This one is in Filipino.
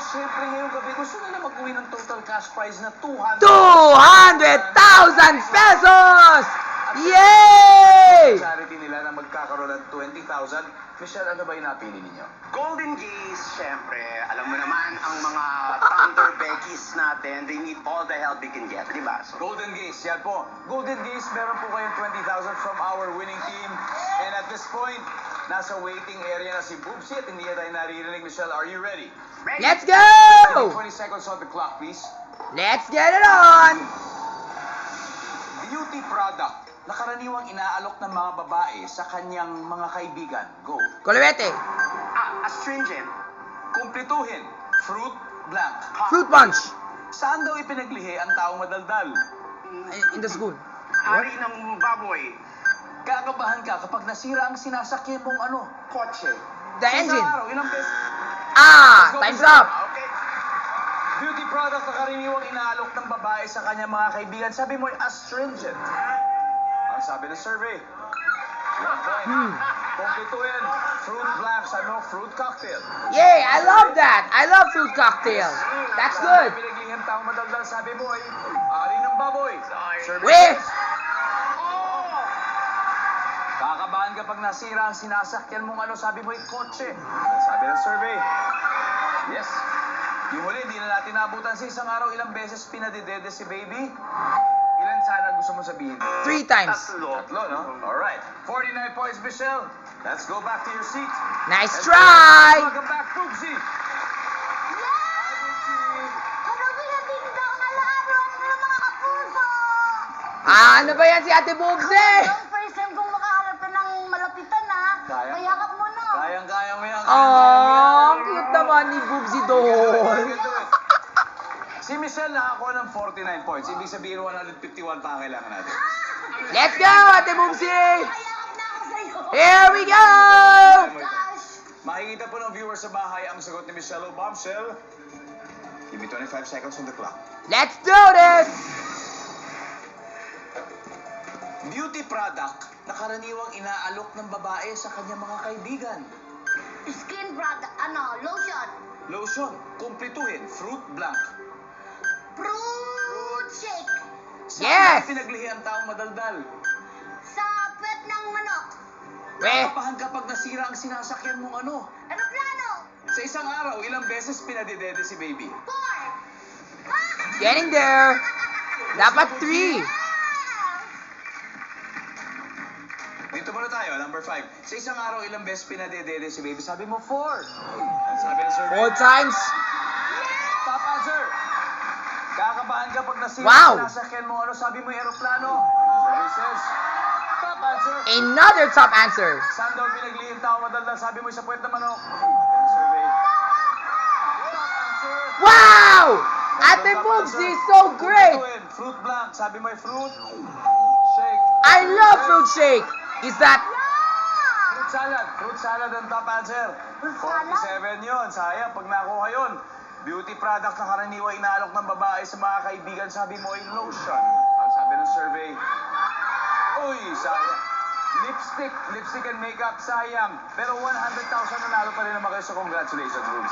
syempre ngayong gabi gusto nila mag-uwi ng total cash prize na 200,000 pesos! Yay! Charity nila na magkakaroon ng 20,000. Michelle, ano ba yung napili ninyo? Golden Geese, syempre, alam mo naman, ang mga Thunder Beckies natin, they need all the help they can get, di ba? So, Golden Geese, yan po. Golden Geese, meron po kayong 20,000 from our winning team. And at this point, nasa waiting area na si Boobsy at hindi na tayo naririnig. Michelle, are you ready? ready? Let's go! 20 seconds on the clock, please. Let's get it on! Beauty product na karaniwang inaalok ng mga babae sa kanyang mga kaibigan. Go. Colorete, Astringent. Kumplituhin. Fruit blank. fruit punch, Saan daw ipinaglihi ang taong madaldal? in the school. Hari ng baboy. Kakabahan ka kapag nasira ang sinasakyan mong ano? Kotse. The Sa isang engine. araw, ilang beses? Time's up! Okay. Beauty product na karaniwang inaalok ng babae sa kanyang mga kaibigan. Sabi mo ay astringent. Ang sabi ng survey. 1 point. Kumplituhin. Fruit blank. Sabi mo, fruit cocktail. Yay! I love that! I love fruit cocktail. That's Saan good. daw pinaglihim taong madaldal? Sabi mo ay ari ng baboy. Survey Weh! says, kakabahan kapag nasira ang sinasakyan mong ano, sabi mo ay kotse. Ang sabi ng survey. Yes. Yung huli, hindi na natin naabutan sa isang araw ilang beses pinadidede si baby. Ilan sana gusto mo sabihin? 3 times. Tatlo, no? Alright. 49 points, Michelle. Let's go back to your seat. Nice And try! welcome back, Boobsy. Hi, Boobsy. Ano ba yan si Ate Bubsy? First time kong makaharap ka ng malapitan, ha? Kaya? Mayakap mo na. Kayang-kaya mo yan. Aww, cute naman ni Bubsy doon. Si Michelle nakakuha ng 49 points. Ibig sabihin 151 pa ang kailangan natin. Let's go, Ate Bubsy! Mayakap na ako sa'yo. Here we go! Gosh. Makikita po ng viewers sa bahay ang sagot ni Michelle o Bombshell. Give me 25 seconds on the clock. Let's do this! Beauty product na karaniwang inaalok ng babae sa kanyang mga kaibigan. Skin product, lotion. Lotion, kumplituhin, fruit blank. Fruit shake. Yes! Saan pinaglihi ang taong madaldal? Sa puwet ng manok. Weh! Kapahan kapag nasira ang sinasakyan mong ano? Aeroplano. Sa isang araw, ilang beses pinadidede si baby? 4. Getting there! Dapat 3. Dito muna tayo, number 5. Sa isang araw, ilang beses pinadidede si baby? Sabi mo, 4. Ang sabi ng survey. 4 times. Top answer. Kakabahan kapag nasira Wow. ang sinasakyan mo. Ano sabi mo, aeroplano? Survey says, top answer. Another top answer. Saan daw pinaglihim tao madaldal? Sabi mo, sa puwet na manok. Survey. Top answer. Wow! Ate Top Bubsy answer. is so great! Kumplituhin, fruit blank. Sabi mo, fruit shake. I love fruit shake! Is that... Fruit salad. Fruit salad ang top answer. Fruit salad? 47 yun. Sayang, pag nakuha yun. Beauty product na karaniwang inaalok ng babae sa mga kaibigan. Sabi mo ay lotion. Ang sabi ng survey. Uy, sayang. Lipstick and makeup, sayang. Pero 100,000 nanalo pa rin naman kayo. So congratulations, Rosie.